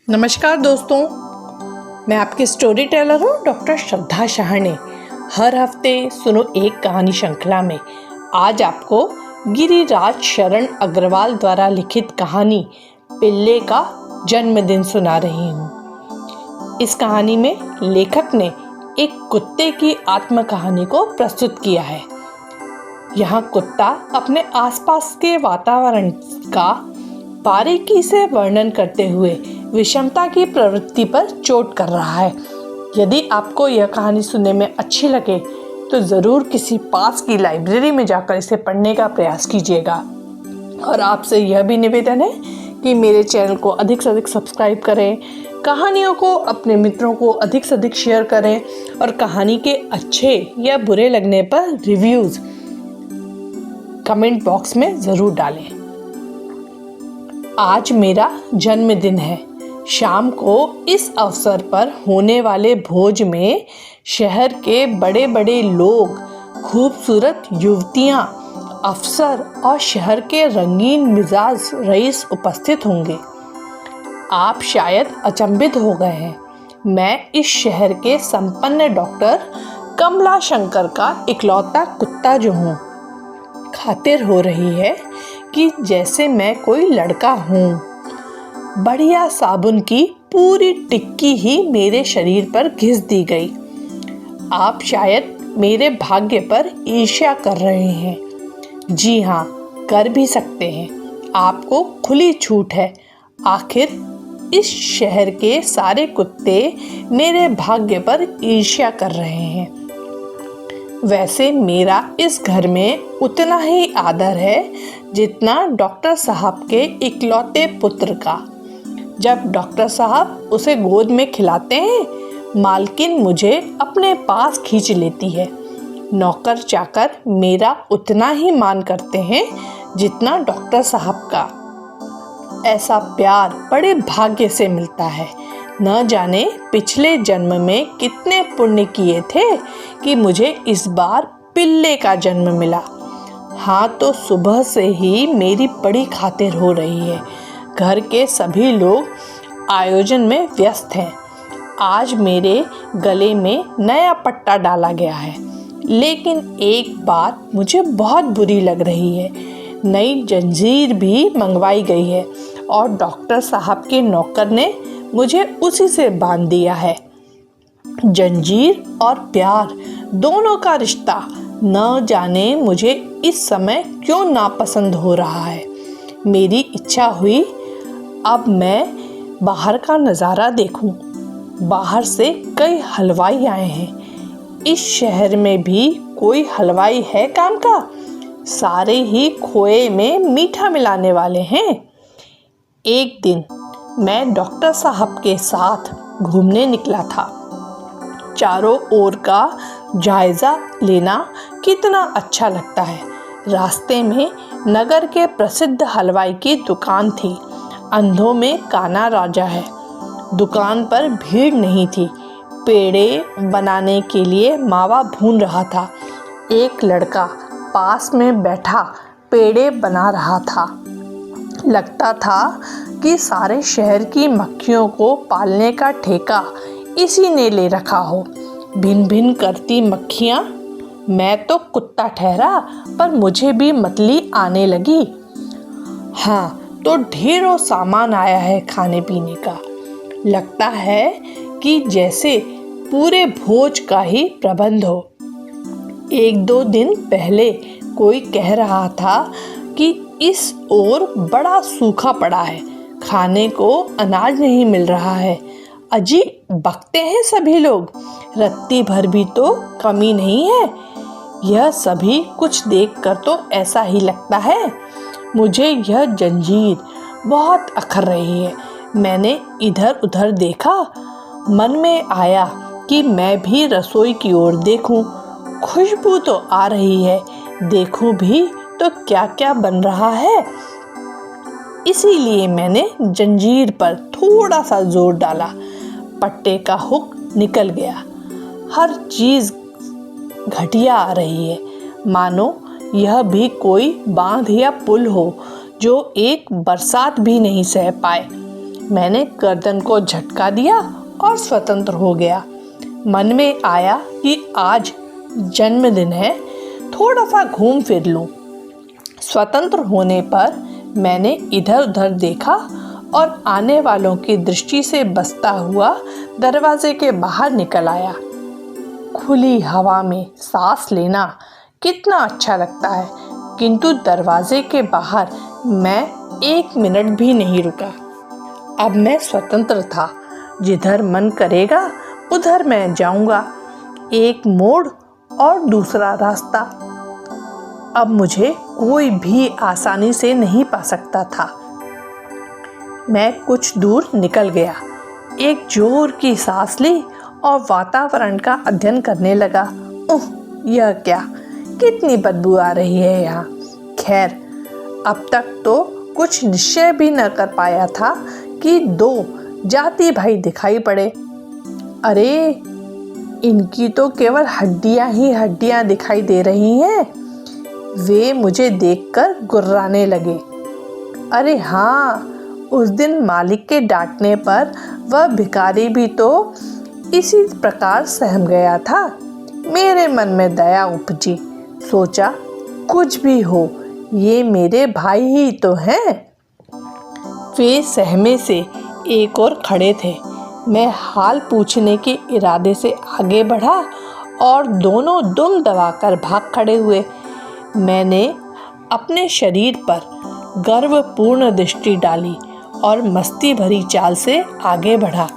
नमस्कार दोस्तों, मैं आपकी स्टोरी टेलर हूँ डॉक्टर श्रद्धा शाहने। हर हफ्ते सुनो एक कहानी श्रृंखला में आज आपको गिरिराज शरण अग्रवाल द्वारा लिखित कहानी पिल्ले का जन्मदिन सुना रही हूँ। इस कहानी में लेखक ने एक कुत्ते की आत्मकहानी को प्रस्तुत किया है। यहाँ कुत्ता अपने आसपास के वातावरण का बारीकी से वर्णन करते हुए विषमता की प्रवृत्ति पर चोट कर रहा है। यदि आपको यह कहानी सुनने में अच्छी लगे तो ज़रूर किसी पास की लाइब्रेरी में जाकर इसे पढ़ने का प्रयास कीजिएगा। और आपसे यह भी निवेदन है कि मेरे चैनल को अधिक से अधिक सब्सक्राइब करें, कहानियों को अपने मित्रों को अधिक से अधिक शेयर करें और कहानी के अच्छे या बुरे लगने पर रिव्यूज़ कमेंट बॉक्स में ज़रूर डालें। आज मेरा जन्मदिन है। शाम को इस अवसर पर होने वाले भोज में शहर के बड़े बड़े लोग, खूबसूरत युवतियां, अफसर और शहर के रंगीन मिजाज रईस उपस्थित होंगे। आप शायद अचंभित हो गए हैं। मैं इस शहर के संपन्न डॉक्टर कमला शंकर का इकलौता कुत्ता जो हूँ। खातिर हो रही है कि जैसे मैं कोई लड़का हूँ। बढ़िया साबुन की पूरी टिक्की ही मेरे शरीर पर घिस दी गई। आप शायद मेरे भाग्य पर ईर्ष्या कर रहे हैं। जी हाँ, कर भी सकते हैं। आपको खुली छूट है। आखिर इस शहर के सारे कुत्ते मेरे भाग्य पर ईर्ष्या कर रहे हैं। वैसे मेरा इस घर में उतना ही आदर है जितना डॉक्टर साहब के इकलौते पुत्र का। जब डॉक्टर साहब उसे गोद में खिलाते हैं, मालकिन मुझे अपने पास खींच लेती है। नौकर चाकर मेरा उतना ही मान करते हैं जितना डॉक्टर साहब का। ऐसा प्यार बड़े भाग्य से मिलता है। न जाने पिछले जन्म में कितने पुण्य किए थे कि मुझे इस बार पिल्ले का जन्म मिला। हाँ, तो सुबह से ही मेरी बड़ी खातिर हो रही है। घर के सभी लोग आयोजन में व्यस्त हैं। आज मेरे गले में नया पट्टा डाला गया है, लेकिन एक बात मुझे बहुत बुरी लग रही है। नई जंजीर भी मंगवाई गई है और डॉक्टर साहब के नौकर ने मुझे उसी से बांध दिया है। जंजीर और प्यार दोनों का रिश्ता न जाने मुझे इस समय क्यों नापसंद हो रहा है। मेरी इच्छा हुई अब मैं बाहर का नज़ारा देखूं। बाहर से कई हलवाई आए हैं। इस शहर में भी कोई हलवाई है काम का? सारे ही खोए में मीठा मिलाने वाले हैं। एक दिन मैं डॉक्टर साहब के साथ घूमने निकला था। चारों ओर का जायज़ा लेना कितना अच्छा लगता है। रास्ते में नगर के प्रसिद्ध हलवाई की दुकान थी। अंधों में काना राजा है। दुकान पर भीड़ नहीं थी। पेड़े बनाने के लिए मावा भून रहा था। एक लड़का पास में बैठा पेड़े बना रहा था। लगता था कि सारे शहर की मक्खियों को पालने का ठेका इसी ने ले रखा हो। भिन भिन करती मक्खियाँ। मैं तो कुत्ता ठहरा, पर मुझे भी मतली आने लगी। हाँ, तो ढेरों सामान आया है खाने पीने का। लगता है कि जैसे पूरे भोज का ही प्रबंध हो। एक दो दिन पहले कोई कह रहा था कि इस ओर बड़ा सूखा पड़ा है, खाने को अनाज नहीं मिल रहा है। अजी बकते हैं सभी लोग। रत्ती भर भी तो कमी नहीं है। यह सभी कुछ देखकर तो ऐसा ही लगता है। मुझे यह जंजीर बहुत अखर रही है। मैंने इधर उधर देखा। मन में आया कि मैं भी रसोई की ओर देखूं। खुशबू तो आ रही है, देखूं भी तो क्या क्या बन रहा है। इसीलिए मैंने जंजीर पर थोड़ा सा जोर डाला। पट्टे का हुक निकल गया। हर चीज़ घटिया आ रही है, मानो यह भी कोई बांध या पुल हो जो एक बरसात भी नहीं सह पाए। मैंने गर्दन को झटका दिया और स्वतंत्र हो गया। मन में आया कि आज जन्मदिन है, थोड़ा सा घूम फिर लूं। स्वतंत्र होने पर मैंने इधर उधर देखा और आने वालों की दृष्टि से बचता हुआ दरवाजे के बाहर निकल आया। खुली हवा में सांस लेना कितना अच्छा लगता है, किंतु दरवाजे के बाहर मैं 1 मिनट भी नहीं रुका। अब मैं स्वतंत्र था, जिधर मन करेगा उधर मैं जाऊंगा। एक मोड़ और दूसरा रास्ता। अब मुझे कोई भी आसानी से नहीं पा सकता था। मैं कुछ दूर निकल गया, एक जोर की सांस ली और वातावरण का अध्ययन करने लगा। ओह, यह क्या, कितनी बदबू आ रही है यहाँ। खैर, अब तक तो कुछ निश्चय भी न कर पाया था कि 2 जाति भाई दिखाई पड़े। अरे, इनकी तो केवल हड्डियां ही हड्डियां दिखाई दे रही हैं। वे मुझे देखकर गुर्राने लगे। अरे हाँ, उस दिन मालिक के डांटने पर वह भिखारी भी तो इसी प्रकार सहम गया था। मेरे मन में दया उपजी। सोचा, कुछ भी हो, ये मेरे भाई ही तो हैं। वे सहमे से एक और खड़े थे। मैं हाल पूछने के इरादे से आगे बढ़ा और दोनों दुम दबाकर भाग खड़े हुए। मैंने अपने शरीर पर गर्वपूर्ण दृष्टि डाली और मस्ती भरी चाल से आगे बढ़ा।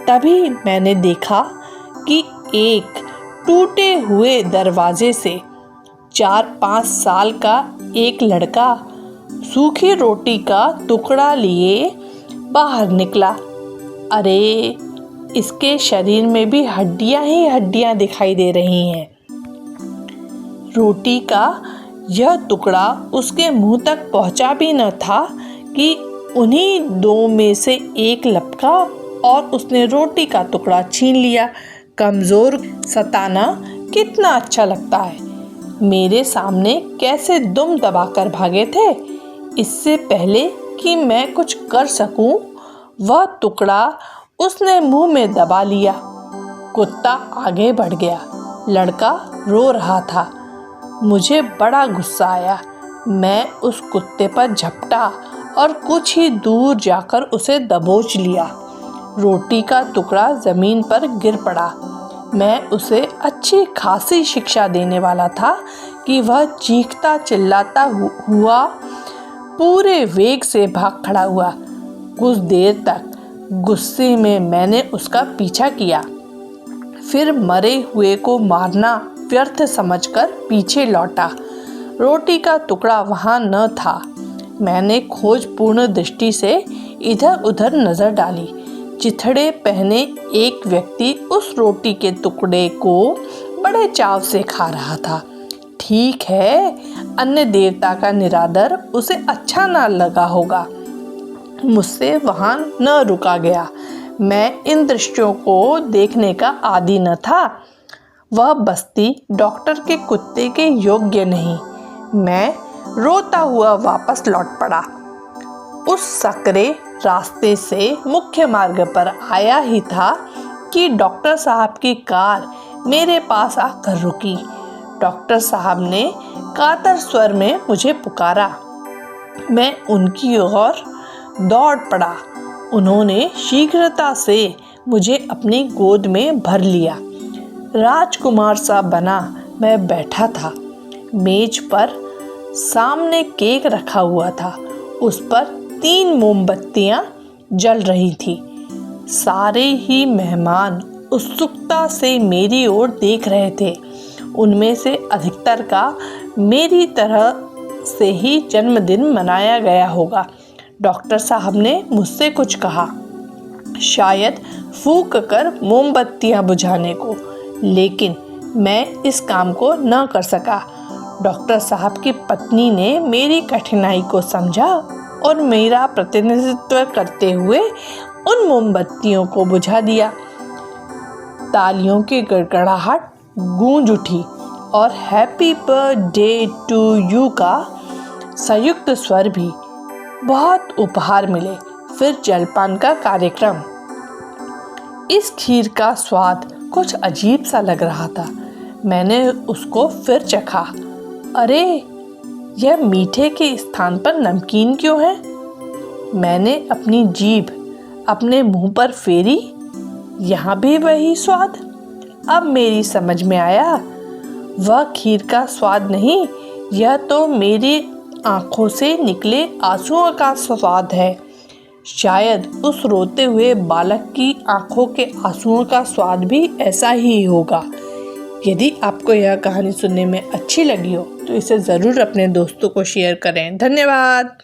तभी मैंने देखा कि एक टूटे हुए दरवाजे से 4-5 साल का एक लड़का सूखी रोटी का टुकड़ा लिए बाहर निकला। अरे, इसके शरीर में भी हड्डियां ही हड्डियां दिखाई दे रही हैं। रोटी का यह टुकड़ा उसके मुंह तक पहुंचा भी न था कि उन्हीं 2 में से एक लपका और उसने रोटी का टुकड़ा छीन लिया। कमज़ोर सताना कितना अच्छा लगता है। मेरे सामने कैसे दुम दबाकर भागे थे। इससे पहले कि मैं कुछ कर सकूं, वह टुकड़ा उसने मुंह में दबा लिया। कुत्ता आगे बढ़ गया। लड़का रो रहा था। मुझे बड़ा गुस्सा आया। मैं उस कुत्ते पर झपटा और कुछ ही दूर जाकर उसे दबोच लिया। रोटी का टुकड़ा ज़मीन पर गिर पड़ा। मैं उसे अच्छी खासी शिक्षा देने वाला था कि वह चीखता चिल्लाता हुआ पूरे वेग से भाग खड़ा हुआ। कुछ देर तक गुस्से में मैंने उसका पीछा किया, फिर मरे हुए को मारना व्यर्थ समझकर पीछे लौटा। रोटी का टुकड़ा वहाँ न था। मैंने खोजपूर्ण दृष्टि से इधर उधर नजर डाली। चिथड़े पहने एक व्यक्ति उस रोटी के टुकड़े को बड़े चाव से खा रहा था। ठीक है, अन्य देवता का निरादर उसे अच्छा ना लगा होगा। मुझसे वहां न रुका गया। मैं इन दृश्यों को देखने का आदी न था। वह बस्ती डॉक्टर के कुत्ते के योग्य नहीं। मैं रोता हुआ वापस लौट पड़ा। उस सकरे रास्ते से मुख्य मार्ग पर आया ही था कि डॉक्टर साहब की कार मेरे पास आकर रुकी। डॉक्टर साहब ने कातर स्वर में मुझे पुकारा। मैं उनकी ओर दौड़ पड़ा। उन्होंने शीघ्रता से मुझे अपनी गोद में भर लिया। राजकुमार सा बना मैं बैठा था। मेज पर सामने केक रखा हुआ था। उस पर 3 मोमबत्तियां जल रही थी। सारे ही मेहमान उत्सुकता से मेरी ओर देख रहे थे। उनमें से अधिकतर का मेरी तरह से ही जन्मदिन मनाया गया होगा। डॉक्टर साहब ने मुझसे कुछ कहा, शायद फूंक कर मोमबत्तियां बुझाने को, लेकिन मैं इस काम को न कर सका। डॉक्टर साहब की पत्नी ने मेरी कठिनाई को समझा और मेरा प्रतिनिधित्व करते हुए उन मोमबत्तियों को बुझा दिया। तालियों की गड़गड़ाहट गूंज उठी और हैप्पी बर्थडे टू यू का संयुक्त स्वर भी। बहुत उपहार मिले, फिर जलपान का कार्यक्रम। इस खीर का स्वाद कुछ अजीब सा लग रहा था। मैंने उसको फिर चखा। अरे, यह मीठे के स्थान पर नमकीन क्यों है? मैंने अपनी जीभ अपने मुंह पर फेरी। यहाँ भी वही स्वाद। अब मेरी समझ में आया, वह खीर का स्वाद नहीं, यह तो मेरी आंखों से निकले आंसुओं का स्वाद है। शायद उस रोते हुए बालक की आंखों के आंसुओं का स्वाद भी ऐसा ही होगा। यदि आपको यह कहानी सुनने में अच्छी लगी हो तो इसे ज़रूर अपने दोस्तों को शेयर करें। धन्यवाद।